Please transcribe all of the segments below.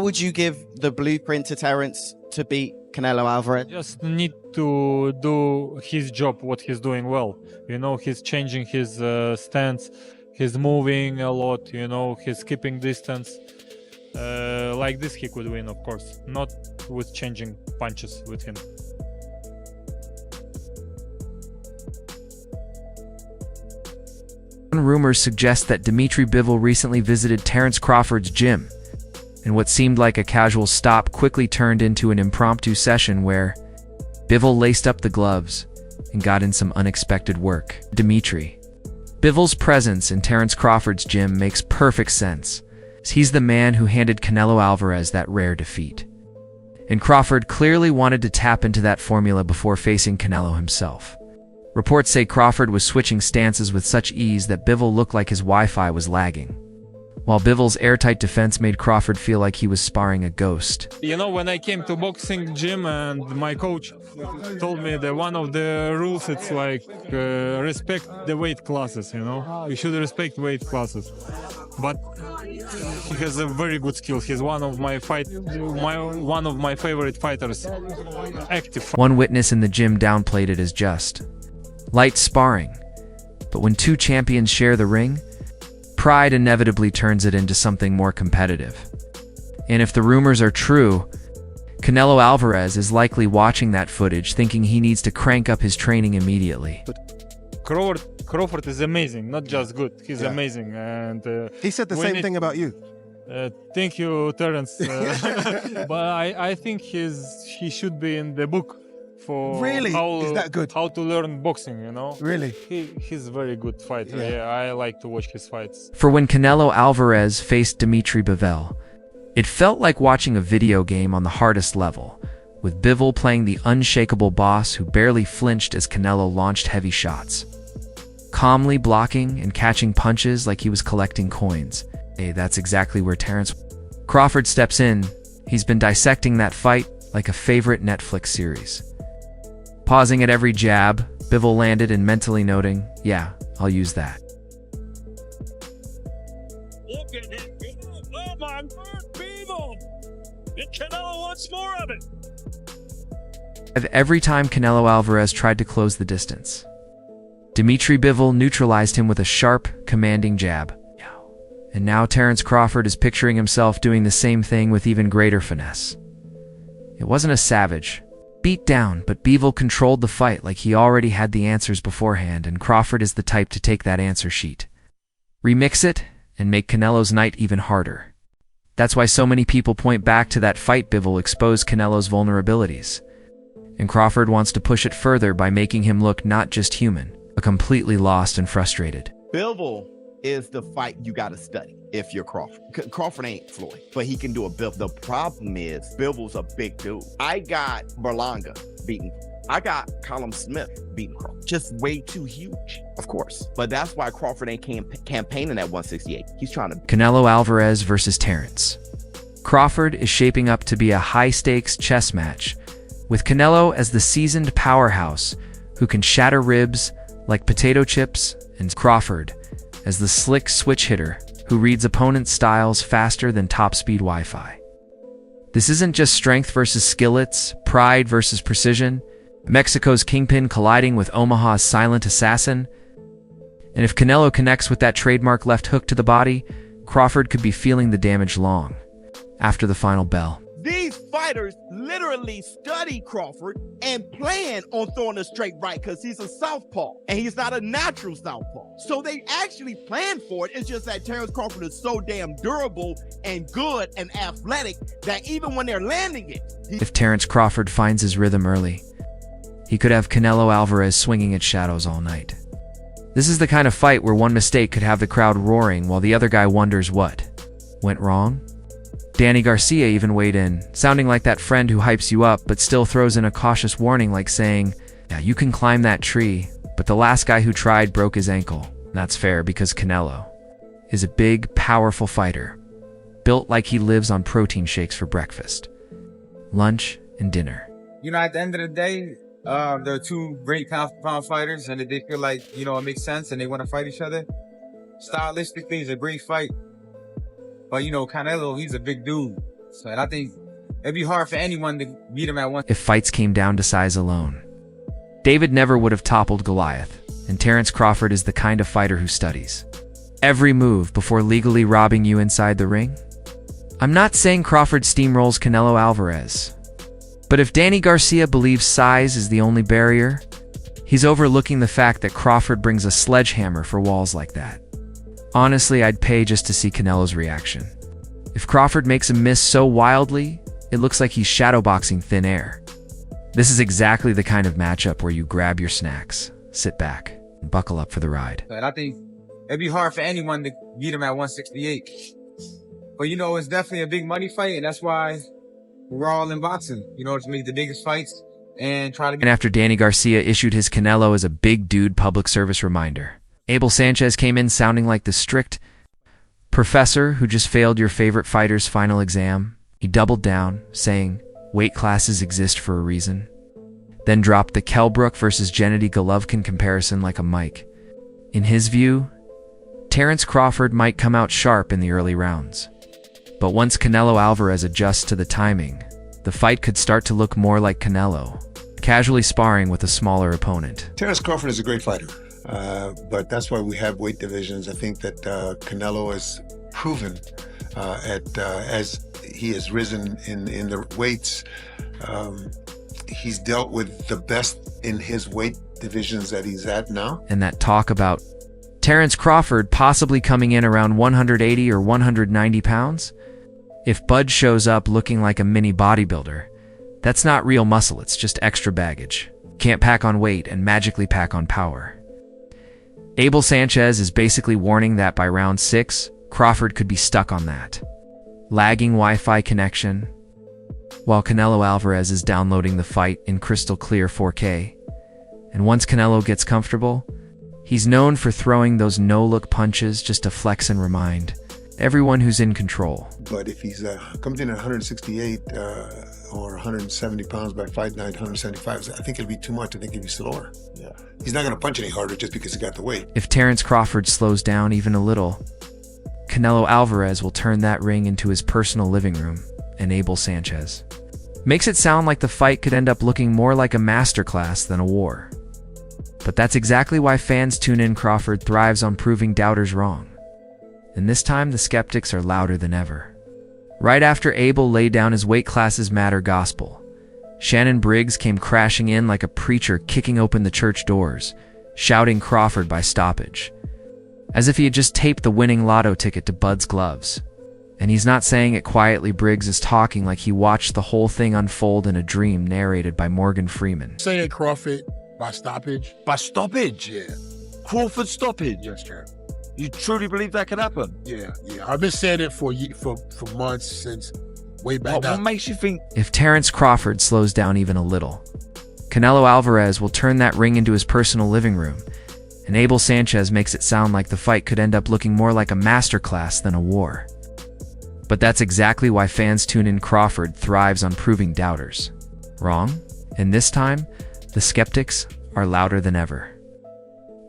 Would you give the blueprint to Terence to beat Canelo Alvarez? Just need to do his job, what he's doing well. You know, he's changing his stance, he's moving a lot, you know, he's keeping distance. Like this he could win, of course, not with changing punches with him. Rumors suggest that Dmitry Bivol recently visited Terence Crawford's gym, and what seemed like a casual stop quickly turned into an impromptu session where Bivol laced up the gloves and got in some unexpected work. Bivol's presence in Terence Crawford's gym makes perfect sense. He's the man who handed Canelo Alvarez that rare defeat. And Crawford clearly wanted to tap into that formula before facing Canelo himself. Reports say Crawford was switching stances with such ease that Bivol looked like his Wi-Fi was lagging, while Bivol's airtight defense made Crawford feel like he was sparring a ghost. You know, when I came to boxing gym and my coach told me that one of the rules, it's like respect the weight classes, you know? You should respect weight classes. But he has a very good skill. He's one of my favorite fighters, active. One witness in the gym downplayed it as just light sparring. But when two champions share the ring, pride inevitably turns it into something more competitive. And if the rumors are true, Canelo Alvarez is likely watching that footage thinking he needs to crank up his training immediately. Crawford is amazing, not just good, he's amazing. And he said the same thing about you. Thank you, Terence. But I think he should be in the book for really? Is that good? How to learn boxing, you know? Really? He's a very good fighter. Yeah, I like to watch his fights. For when Canelo Alvarez faced Dmitry Bivol, it felt like watching a video game on the hardest level, with Bivol playing the unshakable boss who barely flinched as Canelo launched heavy shots, calmly blocking and catching punches like he was collecting coins. Hey, that's exactly where Terence Crawford steps in. He's been dissecting that fight like a favorite Netflix series. Pausing at every jab, Bivol landed and mentally noting, yeah, I'll use that. Look at him. Oh my God, Bivol! And Canelo wants more of it. Every time Canelo Alvarez tried to close the distance, Dmitry Bivol neutralized him with a sharp, commanding jab. And now Terence Crawford is picturing himself doing the same thing with even greater finesse. It wasn't a savage beat down, but Bivol controlled the fight like he already had the answers beforehand, and Crawford is the type to take that answer sheet, remix it, and make Canelo's night even harder. That's why so many people point back to that fight Bivol exposed Canelo's vulnerabilities. And Crawford wants to push it further by making him look not just human, but completely lost and frustrated. Bivol is the fight you got to study if you're Crawford. Crawford ain't Floyd, but he can do a Bivol. The problem is Bivol's a big dude. I got Berlanga beaten. I got Callum Smith beating Crawford. Just way too huge, of course. But that's why Crawford ain't campaigning at 168. He's trying to... Canelo Alvarez versus Terence. Crawford is shaping up to be a high-stakes chess match, with Canelo as the seasoned powerhouse who can shatter ribs like potato chips, and Crawford as the slick switch hitter who reads opponents' styles faster than top-speed Wi-Fi. This isn't just strength versus skillets, pride versus precision, Mexico's kingpin colliding with Omaha's silent assassin. And if Canelo connects with that trademark left hook to the body, Crawford could be feeling the damage long after the final bell. These fighters literally study Crawford and plan on throwing a straight right because he's a southpaw and he's not a natural southpaw. So they actually plan for it. It's just that Terence Crawford is so damn durable and good and athletic that even when they're landing it... If Terence Crawford finds his rhythm early, he could have Canelo Alvarez swinging at shadows all night. This is the kind of fight where one mistake could have the crowd roaring while the other guy wonders what went wrong. Danny Garcia even weighed in, sounding like that friend who hypes you up but still throws in a cautious warning like saying, yeah, you can climb that tree, but the last guy who tried broke his ankle. That's fair because Canelo is a big, powerful fighter, built like he lives on protein shakes for breakfast, lunch, and dinner. You know, at the end of the day, there are two great pound fighters, and if they feel like, you know, it makes sense and they want to fight each other, stylistically, it's a great fight. But, you know, Canelo, he's a big dude. So, and I think it'd be hard for anyone to beat him at one. If fights came down to size alone, David never would have toppled Goliath, and Terence Crawford is the kind of fighter who studies every move before legally robbing you inside the ring. I'm not saying Crawford steamrolls Canelo Alvarez, but if Danny Garcia believes size is the only barrier, he's overlooking the fact that Crawford brings a sledgehammer for walls like that. Honestly, I'd pay just to see Canelo's reaction. If Crawford makes him miss so wildly, it looks like he's shadowboxing thin air. This is exactly the kind of matchup where you grab your snacks, sit back, and buckle up for the ride. And I think it'd be hard for anyone to beat him at 168. But, you know, it's definitely a big money fight, and that's why we're all in boxing, you know, to make the biggest fights and try to get... And after Danny Garcia issued his Canelo as a big dude public service reminder, Abel Sanchez came in sounding like the strict professor who just failed your favorite fighter's final exam. He doubled down, saying, weight classes exist for a reason. Then dropped the Kelbrook versus Gennady Golovkin comparison like a mic. In his view, Terence Crawford might come out sharp in the early rounds. But once Canelo Alvarez adjusts to the timing, the fight could start to look more like Canelo, casually sparring with a smaller opponent. Terence Crawford is a great fighter, but that's why we have weight divisions. I think that Canelo has proven as he has risen in the weights, he's dealt with the best in his weight divisions that he's at now. And that talk about Terence Crawford possibly coming in around 180 or 190 pounds? If Bud shows up looking like a mini bodybuilder, that's not real muscle, it's just extra baggage. Can't pack on weight and magically pack on power. Abel Sanchez is basically warning that by round 6, Crawford could be stuck on that lagging Wi-Fi connection, while Canelo Alvarez is downloading the fight in crystal clear 4K. And once Canelo gets comfortable, he's known for throwing those no-look punches just to flex and remind everyone who's in control. But if he's comes in at 168 or 170 pounds by fight night, 175, I think it'll be too much. I think he'll be slower. Yeah. He's not going to punch any harder just because he got the weight. If Terence Crawford slows down even a little, Canelo Alvarez will turn that ring into his personal living room, and Abel Sanchez makes it sound like the fight could end up looking more like a masterclass than a war. But that's exactly why fans tune in. Crawford thrives on proving doubters wrong. And this time, the skeptics are louder than ever. Right after Abel laid down his weight classes matter gospel, Shannon Briggs came crashing in like a preacher kicking open the church doors, shouting Crawford by stoppage, as if he had just taped the winning lotto ticket to Bud's gloves. And he's not saying it quietly. Briggs is talking like he watched the whole thing unfold in a dream narrated by Morgan Freeman. Saying Crawford by stoppage? By stoppage? Yeah. Crawford stoppage? Yes, sir. You truly believe that can happen? Yeah. I've been saying it for months, since way back. What makes you think? If Terence Crawford slows down even a little, Canelo Alvarez will turn that ring into his personal living room, and Abel Sanchez makes it sound like the fight could end up looking more like a masterclass than a war. But that's exactly why fans tune in. Crawford thrives on proving doubters wrong, and this time, the skeptics are louder than ever.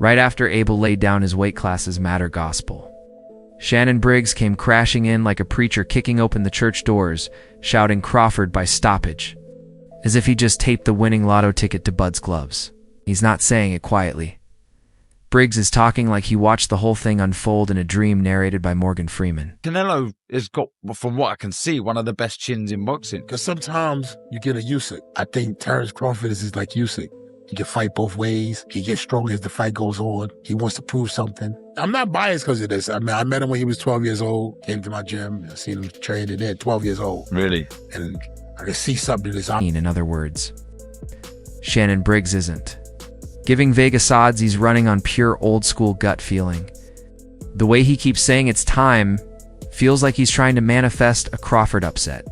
Right after Abel laid down his weight classes matter gospel, Shannon Briggs came crashing in like a preacher kicking open the church doors, shouting Crawford by stoppage, as if he just taped the winning lotto ticket to Bud's gloves. He's not saying it quietly. Briggs is talking like he watched the whole thing unfold in a dream narrated by Morgan Freeman. Canelo has got, from what I can see, one of the best chins in boxing. Because sometimes you get a Usyk. I think Terence Crawford is like Usyk. He can fight both ways. He gets stronger as the fight goes on. He wants to prove something. I'm not biased because of this. I mean, I met him when he was 12 years old, came to my gym. I seen him training there, 12 years old. Really? And I can see something in his eye. In other words, Shannon Briggs isn't giving Vegas odds. He's running on pure old-school gut feeling. The way he keeps saying it's time feels like he's trying to manifest a Crawford upset,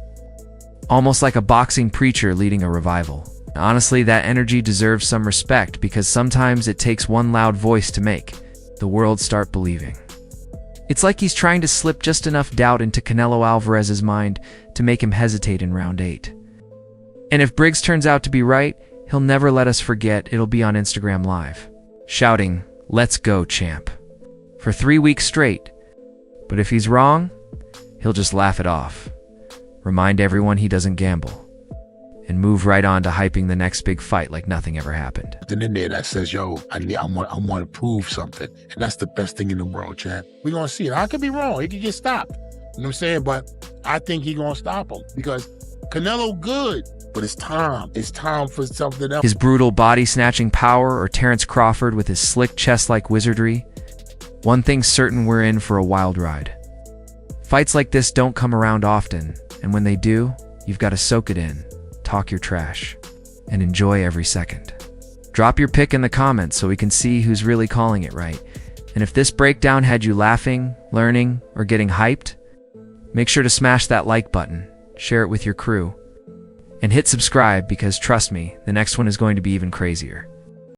almost like a boxing preacher leading a revival. Honestly, that energy deserves some respect, because sometimes it takes one loud voice to make the world start believing. It's like he's trying to slip just enough doubt into Canelo Alvarez's mind to make him hesitate in round 8. And if Briggs turns out to be right, he'll never let us forget. It'll be on Instagram Live, shouting, "Let's go, champ," for 3 weeks straight. But if he's wrong, he'll just laugh it off, remind everyone he doesn't gamble, and move right on to hyping the next big fight like nothing ever happened. Then in there that says, yo, I want to prove something. And that's the best thing in the world, champ. We're going to see it. I could be wrong. He could get stopped. You know what I'm saying? But I think he's going to stop him because Canelo good, but it's time. It's time for something else. His brutal body-snatching power or Terence Crawford with his slick chest-like wizardry? One thing's certain, we're in for a wild ride. Fights like this don't come around often, and when they do, you've got to soak it in, talk your trash, and enjoy every second. Drop your pick in the comments so we can see who's really calling it right. And if this breakdown had you laughing, learning, or getting hyped, make sure to smash that like button, share it with your crew, and hit subscribe because trust me, the next one is going to be even crazier.